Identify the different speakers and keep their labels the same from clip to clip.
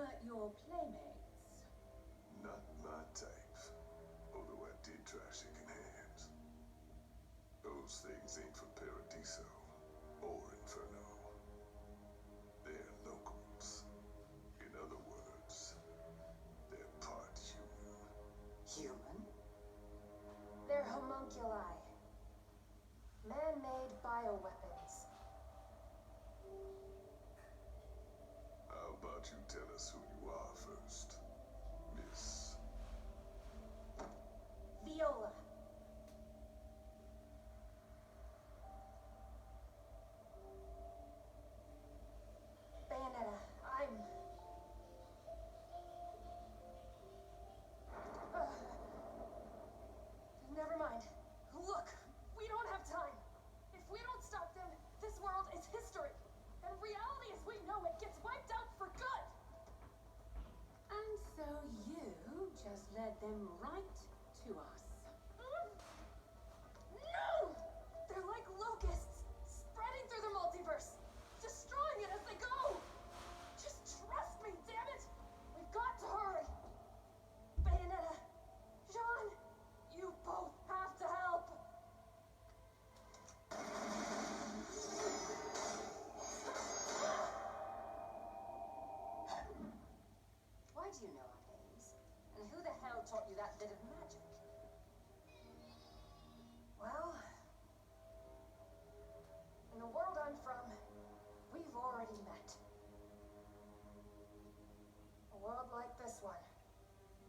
Speaker 1: weren't your playmates.
Speaker 2: Not my type. Although I did try shaking hands. Those things ain't from Paradiso or Inferno. They're locals. In other words, they're part human.
Speaker 3: Human?
Speaker 4: They're homunculi. Man-made bioweapons.
Speaker 2: How about you tell us who you are first, Miss?
Speaker 4: Viola. Bayonetta, I'm... Never mind. Look, we don't have time. If we don't stop them, this world is history. And reality as we know it gets wiped out for good.
Speaker 1: And so you just led them right to us.
Speaker 4: No! They're like locusts, spreading through the multiverse, destroying it as they go. Just trust me, damn it! We've got to hurry. Bayonetta, Jean, you both have to help.
Speaker 3: Why do you know our names? And who the hell taught you that bit of magic?
Speaker 4: Well, in the world I'm from, we've already met. A world like this one,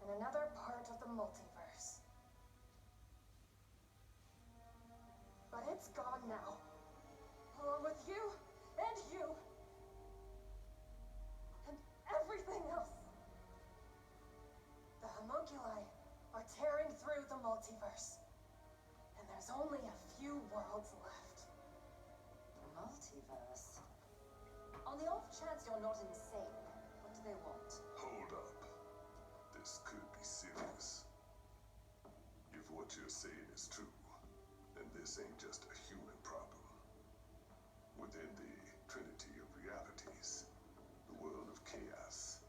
Speaker 4: in another part of the multiverse. But it's gone now. Along with you, and you, and everything else. The homunculi are tearing through the multiverse. And there's only a few worlds left.
Speaker 3: The multiverse? On the off chance you're not insane, what do they want?
Speaker 2: Hold up. This could be serious. If what you're saying is true, then this ain't just a human problem. Within the Trinity of Realities, the world of chaos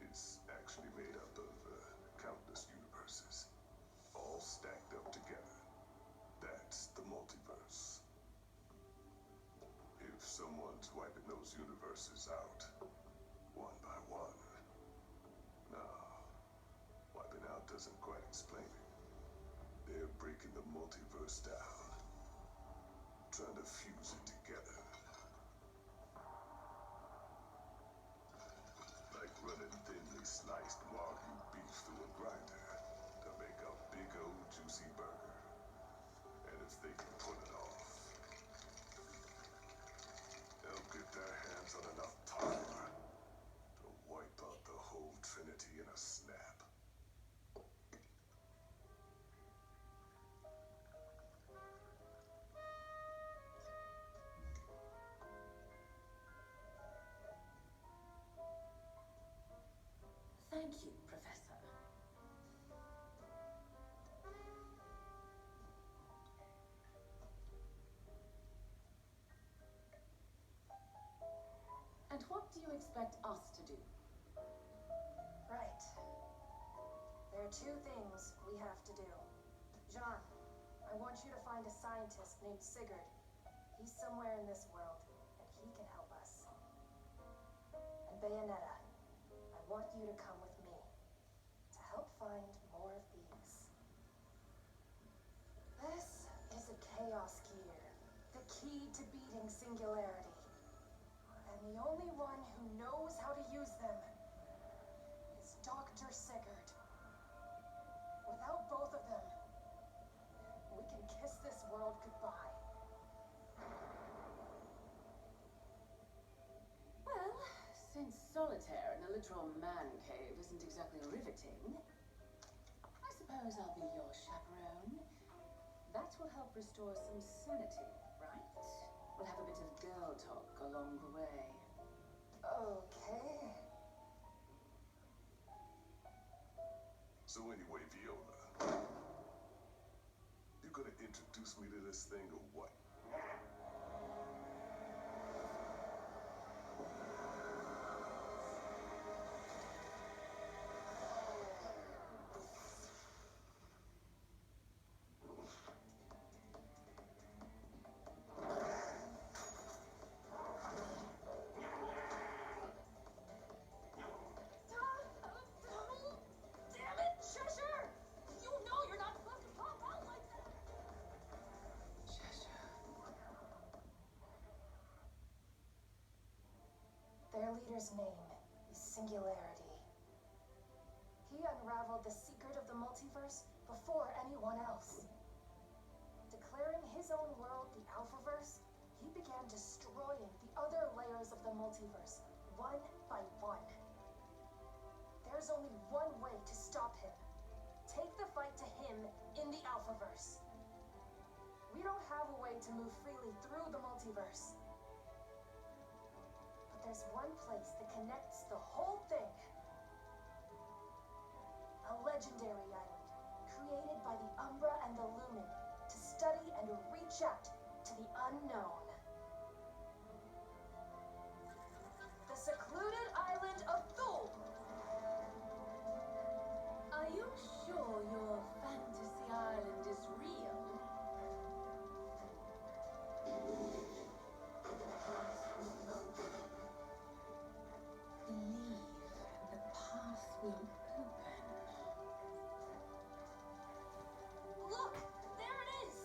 Speaker 2: is actually made up of countless universes, all stacked up together. That's the multiverse. If someone's wiping those universes out, one by one, no, wiping out doesn't quite explain it. They're breaking the multiverse down, trying to fuse it together. Like running thinly sliced Wagyu beef through a grinder to make a big old juicy burger. And if they can pull it off, they'll get their hands on enough power to wipe out the whole Trinity in a snap.
Speaker 1: Thank you, Professor. And what do you expect us to do?
Speaker 4: Right. There are two things we have to do. Jean, I want you to find a scientist named Sigurd. He's somewhere in this world, and he can help us. And Bayonetta, I want you to come with me to help find more of these. This is a Chaos Gear, the key to beating Singularity. And the only one who knows how to use them is Dr. Sigurd. Without both of them, we can kiss this world goodbye.
Speaker 1: Well, since solitaire in a literal man cave isn't exactly riveting, I suppose I'll be your chaperone. That will help restore some sanity, right? We'll have a bit of girl talk along the way.
Speaker 4: Okay.
Speaker 2: So anyway, Viola, you gonna introduce me to this thing or what?
Speaker 4: leader's name is Singularity. He unraveled the secret of the multiverse before anyone else. Declaring his own world the Alphaverse, he began destroying the other layers of the multiverse, one by one. There's only one way to stop him. Take the fight to him in the Alphaverse. We don't have a way to move freely through the multiverse. But there's one place that connects the whole thing. A legendary island, created by the Umbra and the Lumen to study and reach out to the unknown. The secluded island of Thule.
Speaker 1: Are you sure your fantasy island is real? Believe the path will open.
Speaker 4: Look! There it is!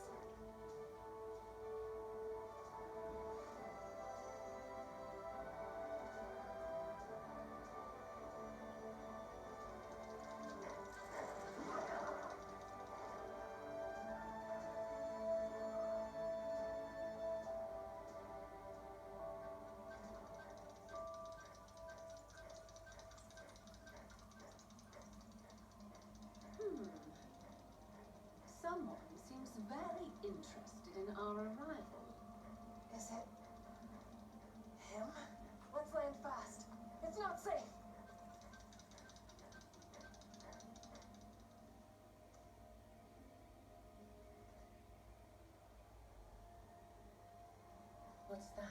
Speaker 1: Someone seems very interested in our arrival.
Speaker 4: Is it him? Let's land fast. It's not safe.
Speaker 1: What's that?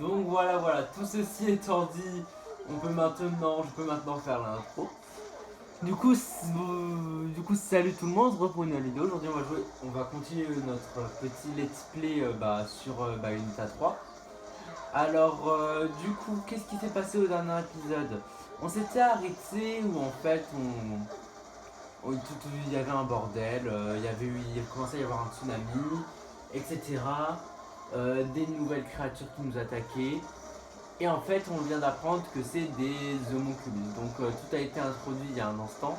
Speaker 5: Donc voilà, tout ceci étant dit, je peux maintenant faire l'intro. Du coup, salut tout le monde, on se retrouve pour une nouvelle vidéo. Aujourd'hui on va continuer notre petit let's play sur Unita 3. Alors du coup, qu'est-ce qui s'est passé au dernier épisode? On s'était arrêté où en fait il y avait un bordel, il commençait à y avoir un tsunami, etc. Des nouvelles créatures qui nous attaquaient. Et en fait, on vient d'apprendre que c'est des homunculus. Donc tout a été introduit il y a un instant.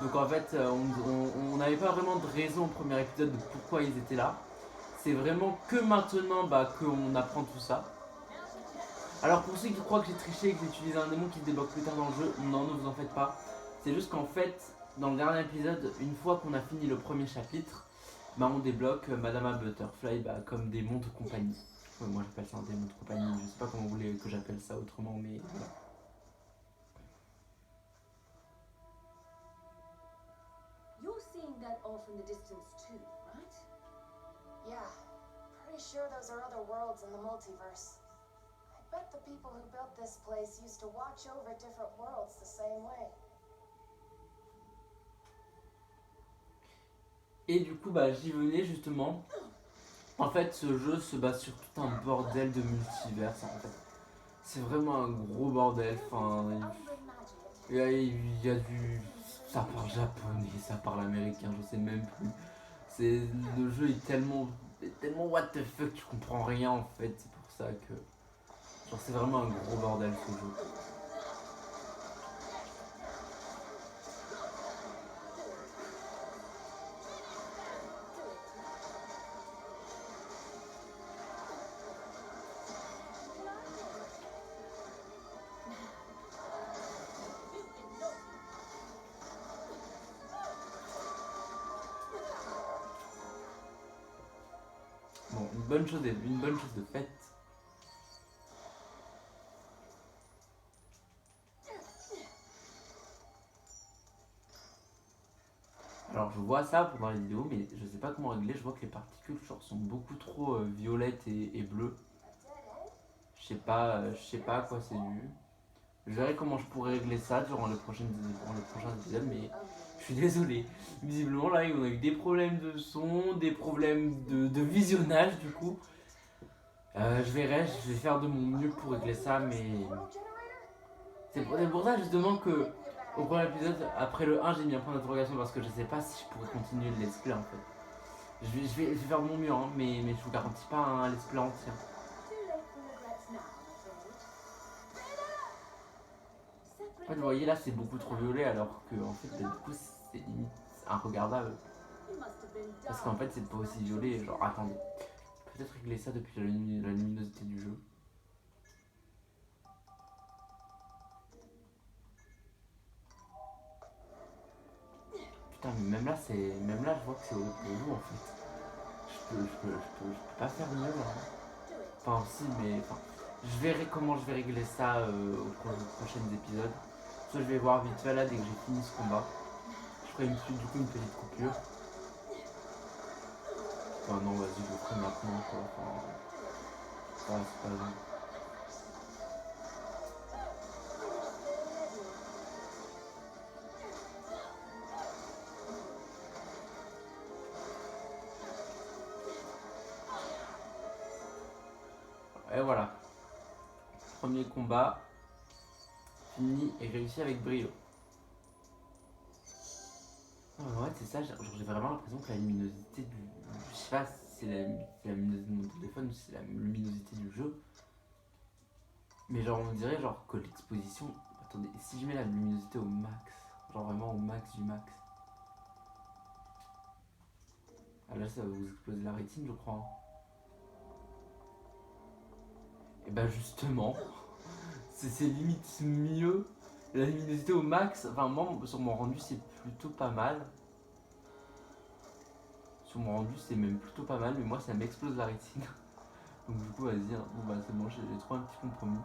Speaker 5: Donc en fait, on n'avait pas vraiment de raison au premier épisode de pourquoi ils étaient là. C'est vraiment que maintenant qu'on apprend tout ça. Alors pour ceux qui croient que j'ai triché et que j'ai utilisé un démon qui se débloque plus tard dans le jeu, non, ne vous en faites pas. C'est juste qu'en fait, dans le dernier épisode, une fois qu'on a fini le premier chapitre, on débloque Madame Butterfly comme démon de compagnie. Ouais, moi j'appelle ça un démon de compagnie, je sais pas comment vous voulez que j'appelle ça autrement, mais voilà.
Speaker 1: You're seeing that off in the distance too, right?
Speaker 4: Yeah, pretty sure those are other worlds in the multiverse. I bet the people who built this place used to watch over different worlds the same way.
Speaker 5: Et du coup, j'y venais justement. En fait, ce jeu se base sur tout un bordel de multivers. En fait, c'est vraiment un gros bordel. Enfin, il y a du, ça parle japonais, ça parle américain, je sais même plus. Le jeu est tellement what the fuck, tu comprends rien en fait. C'est pour ça que, c'est vraiment un gros bordel ce jeu. Bon, une bonne chose de faite. Alors je vois ça pendant les vidéos, mais je sais pas comment régler. Je vois que les particules genre, sont beaucoup trop violettes et bleues. Je sais pas à quoi c'est dû. Je verrai comment je pourrais régler ça durant les prochains épisodes, mais je suis désolé. Visiblement là on a eu des problèmes de son, des problèmes de visionnage du coup. Je vais faire de mon mieux pour régler ça, mais c'est pour ça justement que au premier épisode, après le 1, j'ai mis un point d'interrogation parce que je sais pas si je pourrais continuer le let's play en fait. Je vais faire de mon mieux, hein, mais je vous garantis pas un let's play entier. En fait, vous voyez là, c'est beaucoup trop violet alors que en fait, du coup, c'est limite regardable. Parce qu'en fait, c'est pas aussi violet. Genre, attendez, peut-être régler ça depuis la luminosité du jeu. Putain, mais même là, je vois que c'est horrible pour vous en fait. Je peux pas faire mieux là. Enfin, si, mais enfin, je verrai comment je vais régler ça aux prochains épisodes. Soit je vais voir vite fait là dès que j'ai fini ce combat. Je ferai du coup une petite coupure. Enfin, non, vas-y, je le ferai maintenant quoi. Enfin, c'est pas grave. Et voilà. Premier combat fini et réussi avec brio. Ouais, c'est ça, j'ai vraiment l'impression que la luminosité du. Je sais pas si c'est la luminosité de mon téléphone ou si c'est la luminosité du jeu. Mais genre, on dirait genre que l'exposition. Attendez, si je mets la luminosité au max, genre vraiment au max du max. Ah là, ça va vous exploser la rétine, je crois. Et bah, justement, c'est limite mieux. La luminosité au max, enfin, moi, sur mon rendu, c'est plutôt pas mal. Sur mon rendu, c'est même plutôt pas mal, mais moi, ça m'explose la rétine. Donc, du coup, vas-y, hein. Bon, bah, c'est bon, j'ai trouvé un petit compromis.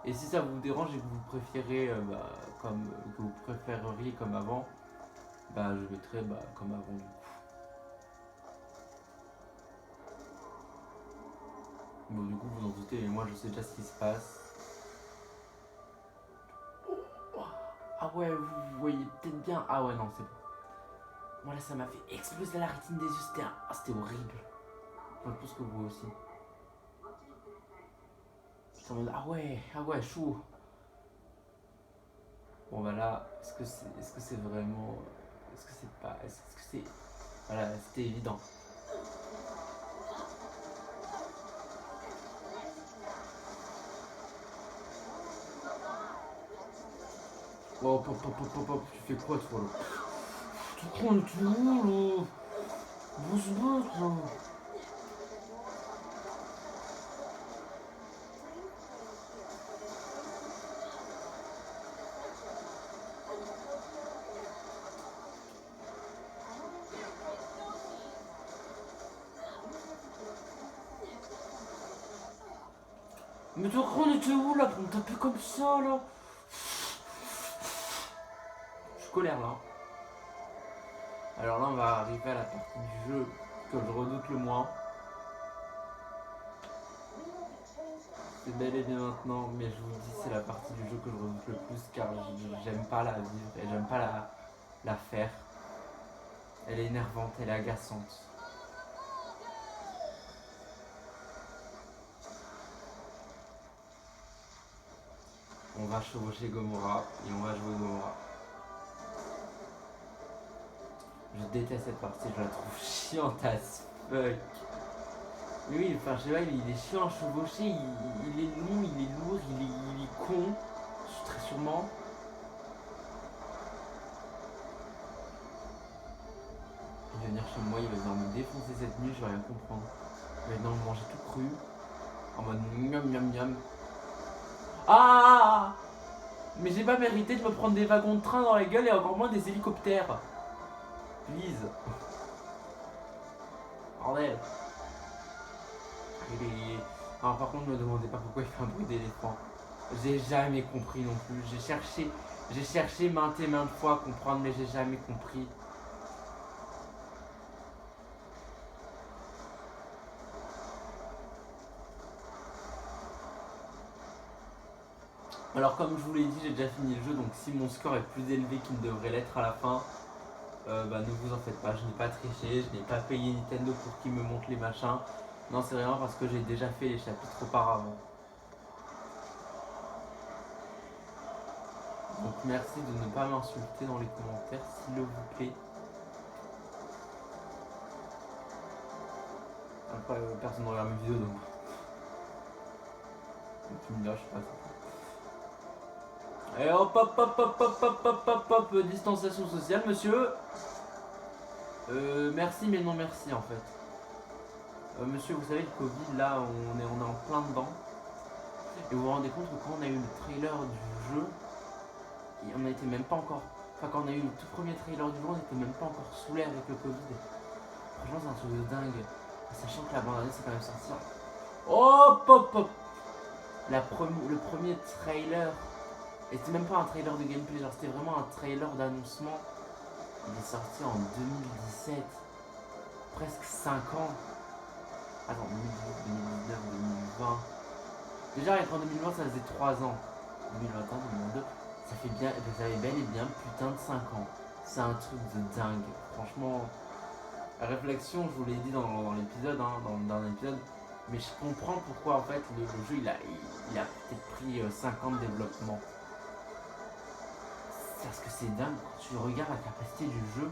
Speaker 5: Et si ça vous dérange et que vous préférez, que vous préféreriez comme avant, bah, je mettrai comme avant, du coup. Bon, du coup, vous en doutez, mais moi, je sais déjà ce qui se passe. Ah ouais, vous voyez peut-être bien. Ah ouais, non, c'est bon. Moi là, ça m'a fait exploser la rétine des yeux. C'était horrible. Je pense que vous aussi. J'étais en mode, ah ouais, chaud. Bon bah là, est-ce que c'est vraiment. Est-ce que c'est pas. Est-ce que c'est. Voilà, c'était évident. Oh, pop, tu fais quoi toi là? Tu prends le tout là? Bouge là. Mais tu crois on était où là pour me taper comme ça là? Je suis colère là. Alors là on va arriver à la partie du jeu que je redoute le moins. C'est bel et bien maintenant, mais je vous dis c'est la partie du jeu que je redoute le plus car j'aime pas la vivre et j'aime pas la faire. Elle est énervante, elle est agaçante. On va chevaucher Gomorrah et on va jouer Gomorrah. Je déteste cette partie, je la trouve chiante as fuck. Mais oui, enfin je sais pas, il est chiant à chevaucher, il est long, il est lourd, il est con, très sûrement. Il va venir chez moi, il va venir me défoncer cette nuit, je vais rien comprendre. Il va venir me manger tout cru, en mode miam miam miam. Ah! Mais j'ai pas mérité de me prendre des wagons de train dans la gueule et encore moins des hélicoptères. Please. Bordel. Alors par contre, ne me demandez pas pourquoi il fait un bruit d'éléphant. J'ai jamais compris non plus. J'ai cherché maintes et maintes fois à comprendre, mais j'ai jamais compris. Alors comme je vous l'ai dit, j'ai déjà fini le jeu, donc si mon score est plus élevé qu'il ne devrait l'être à la fin, bah ne vous en faites pas, je n'ai pas triché, je n'ai pas payé Nintendo pour qu'il me montre les machins. Non, c'est vraiment parce que j'ai déjà fait les chapitres auparavant. Donc merci de ne pas m'insulter dans les commentaires, s'il vous plaît. Après, personne ne regarde mes vidéos, donc tu me diras, je sais pas. Et hop hop hop hop hop hop hop hop hop, distanciation sociale, monsieur. Merci mais non merci en fait. Monsieur, vous savez, le Covid, là, on est en plein dedans. Et vous vous rendez compte que quand on a eu le trailer du jeu, on n'était même pas encore... Enfin, quand on a eu le tout premier trailer du jeu, on n'était même pas encore saoulé avec le Covid. Franchement, c'est un truc de dingue. Sachant que la bande-annonce c'est quand même sorti. Hop hop hop. Le premier trailer, et c'était même pas un trailer de gameplay, genre c'était vraiment un trailer d'annoncement. Il est sorti en 2017, presque 5 ans. Attends, 2018, 2019, 2020. Déjà, en 2020, ça faisait 3 ans. 2021, 2022, ça fait bien, ça fait bel et bien putain de 5 ans. C'est un truc de dingue. Franchement, la réflexion, je vous l'ai dit dans l'épisode, hein, dans l'épisode, mais je comprends pourquoi en fait le jeu il a peut-être pris 5 ans de développement. Parce que c'est dingue quand tu regardes la capacité du jeu.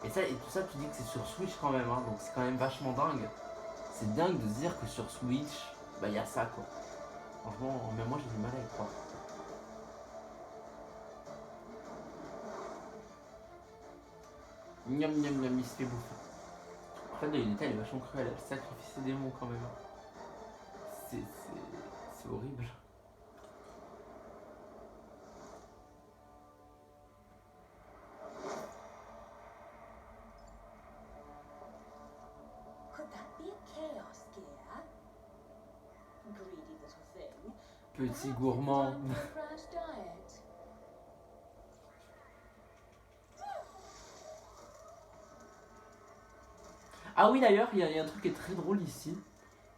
Speaker 5: Et tout ça, tu dis que c'est sur Switch quand même, hein, donc c'est quand même vachement dingue. C'est dingue de se dire que sur Switch, bah y a ça quoi. Franchement, même moi j'ai du mal à y croire. Miam miam miam, il se fait bouffer. En fait, Bayonetta elle est vachement cruelle, elle sacrifie ses démons quand même. C'est horrible. Petit gourmand. Ah oui d'ailleurs, il y a un truc qui est très drôle ici.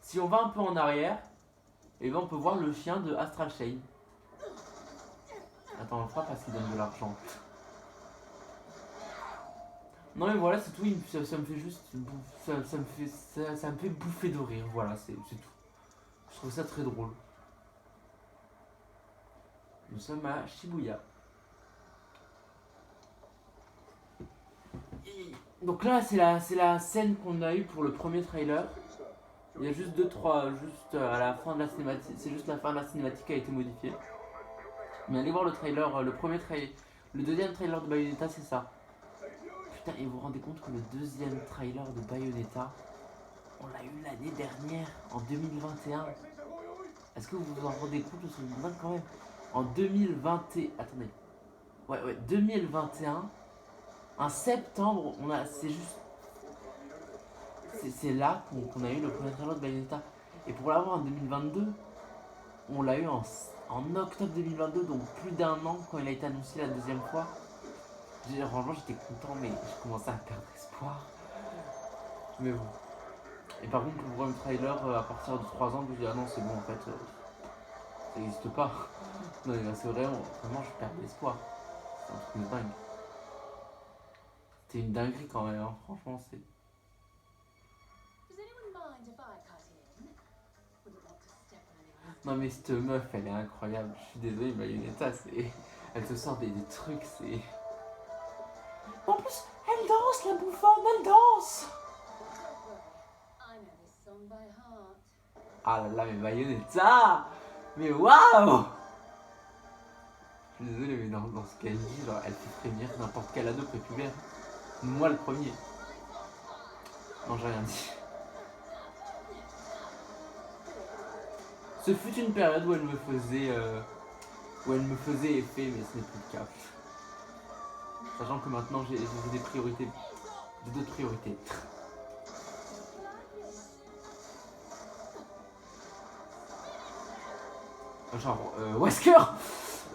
Speaker 5: Si on va un peu en arrière, et ben on peut voir le chien de Astral Chain. Attends, on le fera parce qu'il donne de l'argent. Non mais voilà, c'est tout, ça me fait juste... Ça me fait bouffer de rire, voilà, c'est tout. Je trouve ça très drôle. Nous sommes à Shibuya. Donc là, c'est la scène qu'on a eue pour le premier trailer. Il y a juste juste à la fin de la cinématique, c'est juste la fin de la cinématique qui a été modifiée. Mais allez voir le trailer, le premier trailer, le deuxième trailer de Bayonetta, c'est ça. Putain, et vous vous rendez compte que le deuxième trailer de Bayonetta, on l'a eu l'année dernière, en 2021. Est-ce que vous vous en rendez compte? Je me demande quand même. En 2021, attendez. Ouais, 2021, en septembre, c'est juste... C'est là qu'on a eu le premier trailer de Bayonetta. Et pour l'avoir en 2022, on l'a eu en octobre 2022, donc plus d'un an quand il a été annoncé la deuxième fois. Franchement, j'étais content, mais je commençais à perdre espoir. Mais bon. Et par contre, pour voir le trailer à partir de 3 ans, je me dis, ah non, c'est bon, en fait, ça n'existe pas. Non, mais c'est vraiment, je perds l'espoir. C'est un truc de dingue. C'était une dinguerie quand même, hein. Franchement, c'est... Non mais cette meuf, elle est incroyable. Je suis désolé, Bayonetta, c'est... Elle te sort des trucs, c'est... En plus, elle danse, la bouffonne, elle danse. Ah là là, mais Bayonetta. Mais waouh. Je suis désolé, mais dans ce qu'elle dit, genre, elle fait frémir n'importe quel ado prépubère. Moi le premier. Non, j'ai rien dit. Ce fut une période où elle me faisait effet, mais ce n'est plus le cas. Sachant que maintenant j'ai des priorités, j'ai d'autres priorités. Genre, Wesker.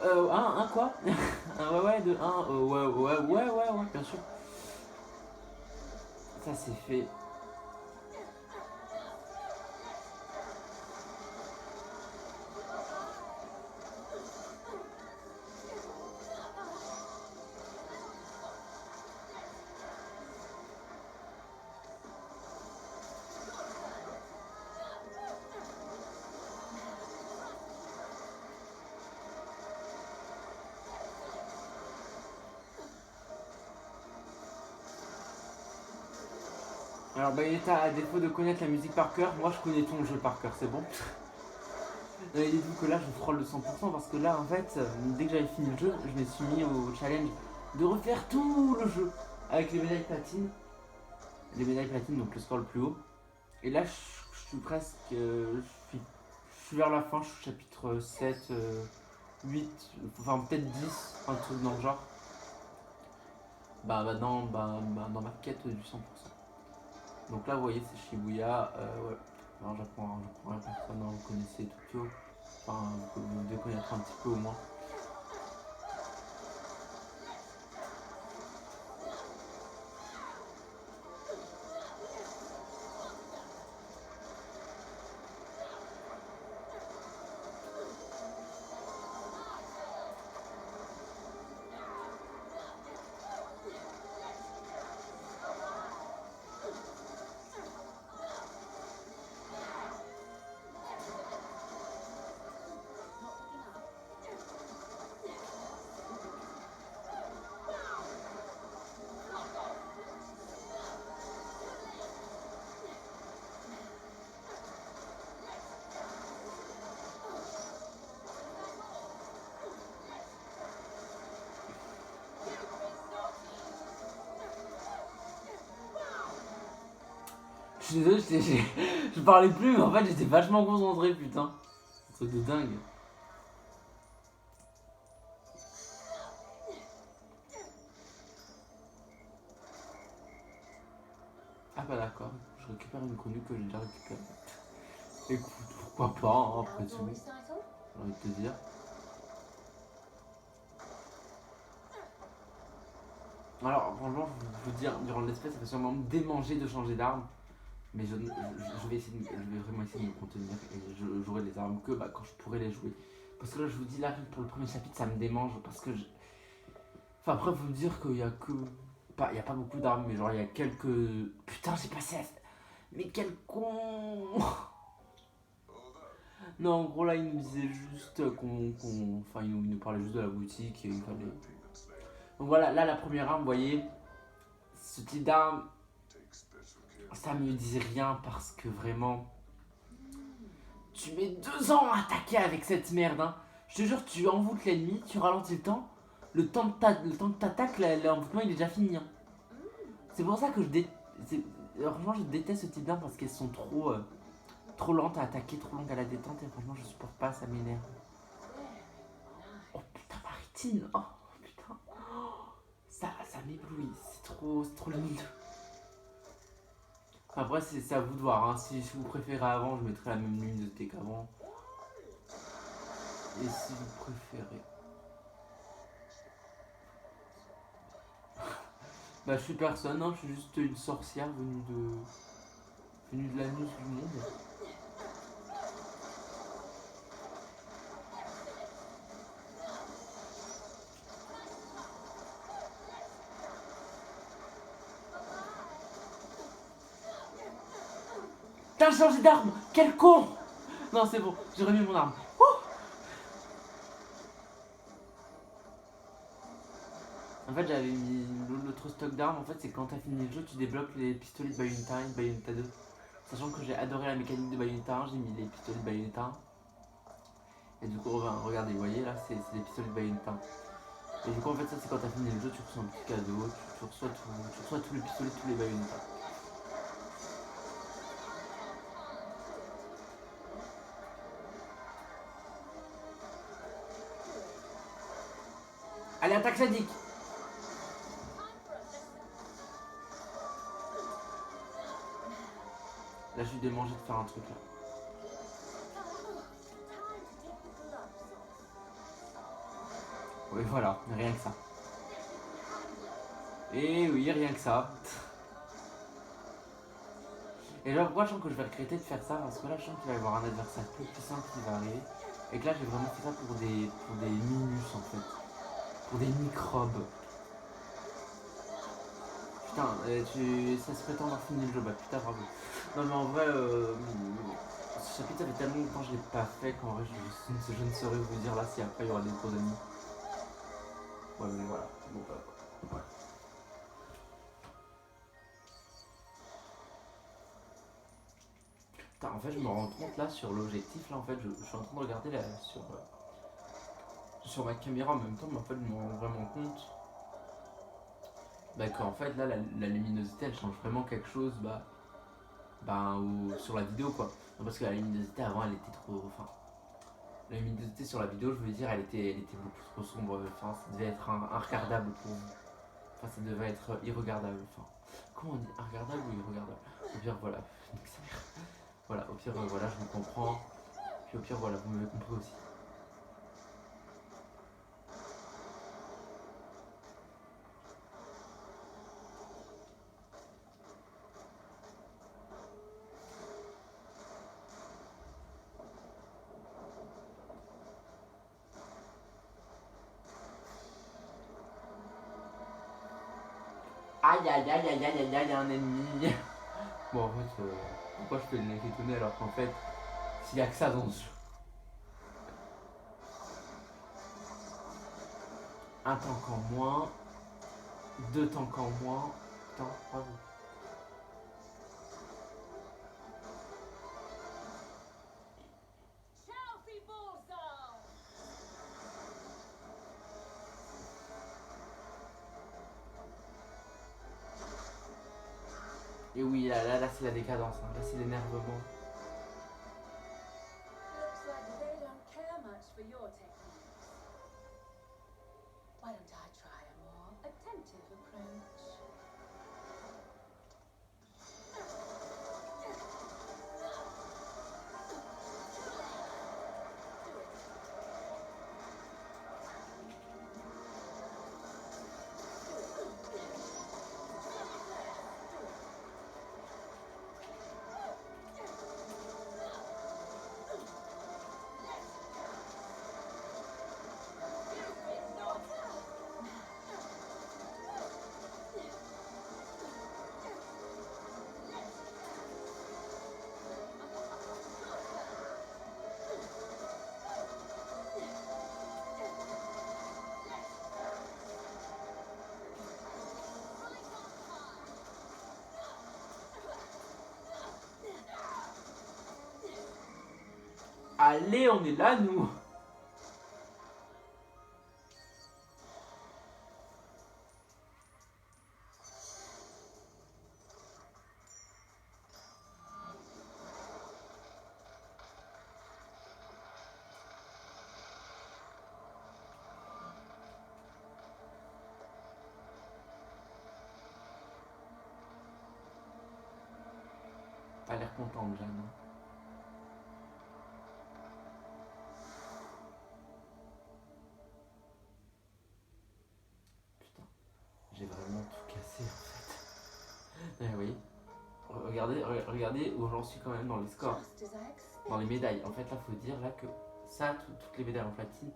Speaker 5: Un quoi? Ouais, de 1, ouais, bien sûr. Ça c'est fait. Alors Bayonetta, à défaut de connaître la musique par cœur, moi je connais ton jeu par cœur, c'est bon. Et dites-vous que là je frôle le 100% parce que là en fait, dès que j'avais fini le jeu, je me suis mis au challenge de refaire tout le jeu avec les médailles platines. Les médailles platines, donc le score le plus haut. Et là je suis presque, je suis vers la fin, je suis au chapitre 7, 8, enfin peut-être 10, un truc dans le genre. Dans ma quête du 100%. Donc là, vous voyez, c'est Shibuya. Ouais. Alors, j'apprends à personne, hein, vous connaissez Tokyo. Enfin, vous devez connaître un petit peu au moins. Je suis désolé, je parlais plus, mais en fait j'étais vachement concentré, putain. C'est un truc de dingue. Ah bah d'accord, je récupère une connue que j'ai déjà récupérée. Écoute, pourquoi pas, hein, après tout, j'ai envie de te dire. Alors franchement, je veux dire, durant l'espèce, ça fait sûrement me démanger de changer d'arme. Mais je vais vraiment essayer de me contenir et j'aurai les armes que quand je pourrai les jouer. Parce que là, je vous dis, là, pour le premier chapitre, ça me démange. Parce que Enfin, après, vous dire qu'il y a que. Il y a pas beaucoup d'armes, mais genre, il y a quelques. Putain, j'ai passé à. Mais quel con. Non, en gros, là, il nous disait juste Enfin, il nous parlait juste de la boutique et il fallait. Donc voilà, là, la première arme, vous voyez, ce type d'arme, ça me dit rien parce que vraiment. Tu mets 2 ans à attaquer avec cette merde, hein. Je te jure, tu envoûtes l'ennemi, tu ralentis le temps. Le temps que t'attaques, l'envoûtement il est déjà fini, hein. C'est pour ça que franchement, je déteste ce type d'armes parce qu'elles sont trop lentes à attaquer, trop longues à la détente et franchement, je supporte pas, ça m'énerve. Oh putain, Maritine, oh putain. Ça m'éblouit, c'est trop lumineux. Après, c'est à vous de voir, hein. Si vous préférez avant, je mettrai la même luminosité qu'avant. Et si vous préférez... Bah, je suis personne, hein. Je suis juste une sorcière venue de la nuit du monde. T'as changé d'arme! Quel con! Non, c'est bon, j'ai remis mon arme. En fait, j'avais mis l'autre stock d'armes. En fait, c'est quand t'as fini le jeu, tu débloques les pistolets de Bayonetta 1 et Bayonetta 2. Sachant que j'ai adoré la mécanique de Bayonetta 1, j'ai mis les pistolets de Bayonetta 1. Et du coup, regardez, vous voyez là, c'est les pistolets de Bayonetta 1. Et du coup, en fait, ça, c'est quand t'as fini le jeu, tu reçois un petit cadeau, tu reçois tous les pistolets, tous les Bayonetta. Allez, attaque sadique! Là, je suis démangé de faire un truc là. Oui, voilà, rien que ça. Et oui, rien que ça. Et là, moi, je sens que je vais regretter de faire ça parce que là, je sens qu'il va y avoir un adversaire plus puissant qui va arriver. Et que là, j'ai vraiment fait ça pour des minus en fait. Pour des microbes. Putain, ça se prétend avoir fini le jeu, bah putain, bravo. Non, mais en vrai, ce chapitre, ça fait tellement longtemps que je l'ai pas fait qu'en vrai, je ne saurais vous dire là si après il y aura des gros ennemis. Ouais, mais voilà. Bon, ouais. Putain, en fait, je me rends compte là sur l'objectif. Là, en fait, je suis en train de regarder là sur ma caméra en même temps, mais en fait, je me rends vraiment compte qu'en fait, là, la luminosité elle change vraiment quelque chose sur la vidéo quoi. Non, parce que la luminosité avant elle était trop. Enfin, la luminosité sur la vidéo, je veux dire, elle était beaucoup trop sombre. Enfin, ça devait être regardable pour vous. Enfin, ça devait être irregardable. Enfin, comment on dit, regardable ou irregardable? Au pire, voilà. Voilà, au pire, voilà, je vous comprends. Puis au pire, voilà, vous m'avez compris aussi. Aïe aïe aïe aïe aïe aïe aïe, un ennemi. Bon, en fait, pourquoi je fais le nez étonné alors qu'en fait, s'il y a que ça dans ce jeu. Un tank en moins, 2 tanks en moins. Putain, bravo.
Speaker 1: Chelsea Bullseye!
Speaker 5: Et oui, là c'est la décadence, hein. Là c'est l'énervement.
Speaker 1: Looks like they don't care much for your techniques. Why don't I try a more attentive approach?
Speaker 5: Allez, on est là nous. T'as l'air contente, Jeanne. Putain, j'ai vraiment tout cassé en fait. Eh oui. Regardez où j'en suis quand même dans les scores,
Speaker 1: Just as I expected.
Speaker 5: dans les médailles. En fait là faut dire là que ça, toutes les médailles en platine,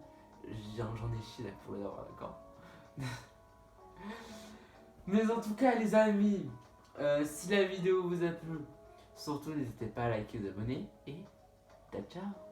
Speaker 5: j'en ai chié là pour les avoir, d'accord. Mais en tout cas les amis, si la vidéo vous a plu, surtout n'hésitez pas à liker, vous abonner et ciao ciao.